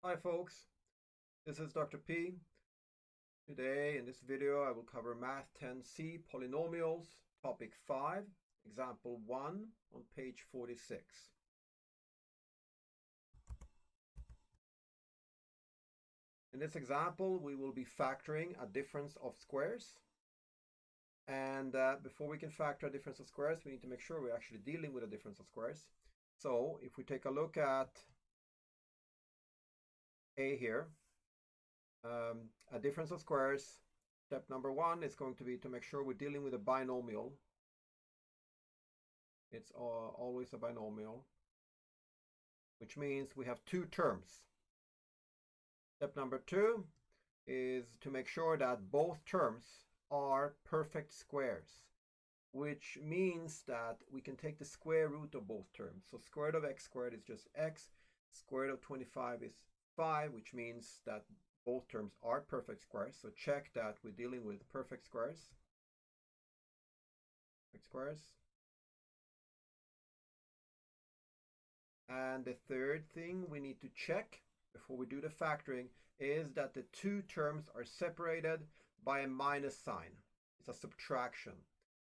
Hi folks, this is Dr. P. Today in this video I will cover Math 10C Polynomials, Topic 5, Example 1 on page 46. In this example we will be factoring a difference of squares. And before we can factor a difference of squares, we need to make sure we're actually dealing with a difference of squares. So if we take a look at A here, a difference of squares, step number 1 is going to be to make sure we're dealing with a binomial. It's always a binomial, which means we have two terms. Step number 2 is to make sure that both terms are perfect squares, which means that we can take the square root of both terms. So square root of x squared is just x, square root of 25 is 5, which means that both terms are perfect squares. So check that we're dealing with perfect squares. Perfect squares. And the third thing we need to check before we do the factoring is that the two terms are separated by a minus sign. It's a subtraction.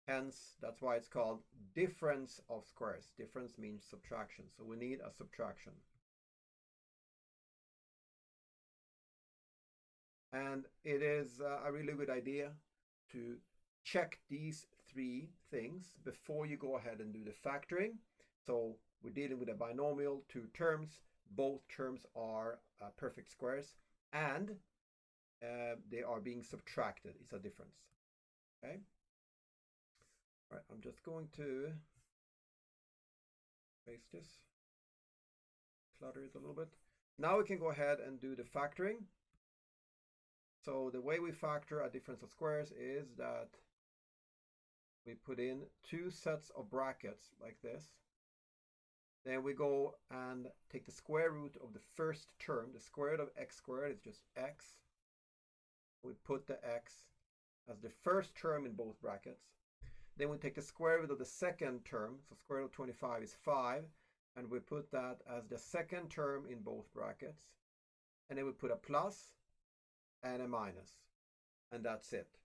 Hence, that's why it's called difference of squares. Difference means subtraction. So we need a subtraction. And it is a really good idea to check these three things before you go ahead and do the factoring. So we're dealing with a binomial, two terms. Both terms are perfect squares, and they are being subtracted. It's a difference. Okay. All right. I'm just going to paste this, clutter it a little bit. Now we can go ahead and do the factoring. So the way we factor a difference of squares is that we put in two sets of brackets like this. Then we go and take the square root of the first term. The square root of x squared is just x. We put the x as the first term in both brackets. Then we take the square root of the second term. So square root of 25 is 5. And we put that as the second term in both brackets. And then we put a plus and a minus. And that's it.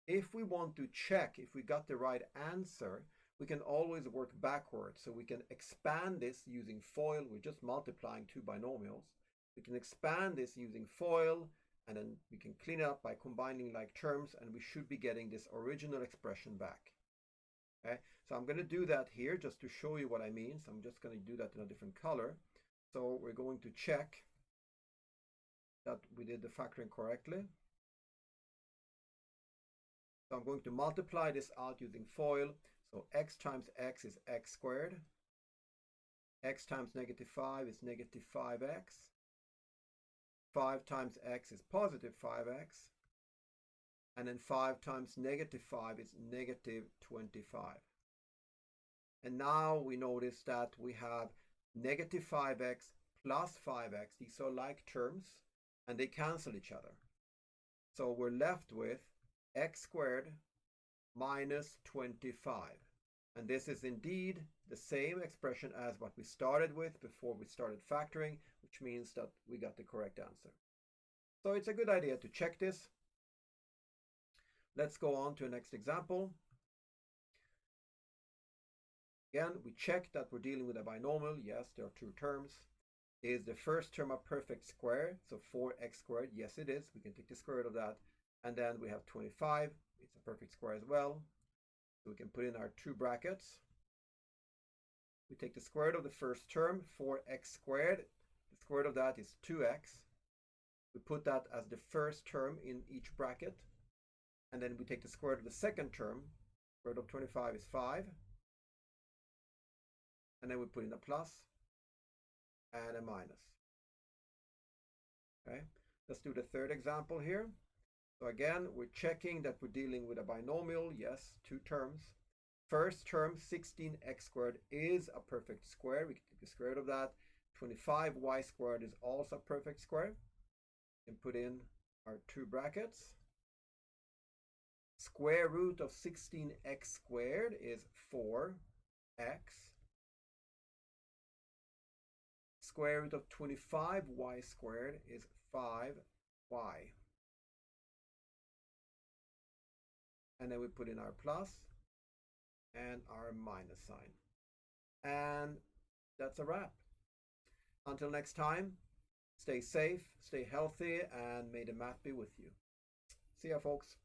If we want to check if we got the right answer, we can always work backwards. So we can expand this using FOIL. We're just multiplying two binomials. We can expand this using FOIL, and then we can clean it up by combining like terms, and we should be getting this original expression back. Okay, so I'm going to do that here just to show you what I mean. So I'm just going to do that in a different color. So we're going to check that we did the factoring correctly. So I'm going to multiply this out using FOIL. So x times x is x squared. X times negative 5 is negative 5x. 5 times x is positive 5x. And then 5 times negative 5 is negative 25. And now we notice that we have negative 5x plus 5x. These are like terms, and they cancel each other. So we're left with x squared minus 25. And this is indeed the same expression as what we started with before we started factoring, which means that we got the correct answer. So it's a good idea to check this. Let's go on to the next example. Again, we check that we're dealing with a binomial. Yes, there are two terms. Is the first term a perfect square? So 4x squared, yes it is. We can take the square root of that. And then we have 25. It's a perfect square as well. So we can put in our two brackets. We take the square root of the first term, 4x squared. The square root of that is 2x. We put that as the first term in each bracket. And then we take the square root of the second term. Square root of 25 is 5. And then we put in a plus and a minus. Okay, let's do the third example here. So again, we're checking that we're dealing with a binomial. Yes, two terms. First term, 16x squared, is a perfect square. We can take the square root of that. 25y squared is also a perfect square. We can put in our two brackets. Square root of 16x squared is 4x. square root of 25y squared is 5y. And then we put in our plus and our minus sign. And that's a wrap. Until next time, stay safe, stay healthy, and may the math be with you. See ya, folks.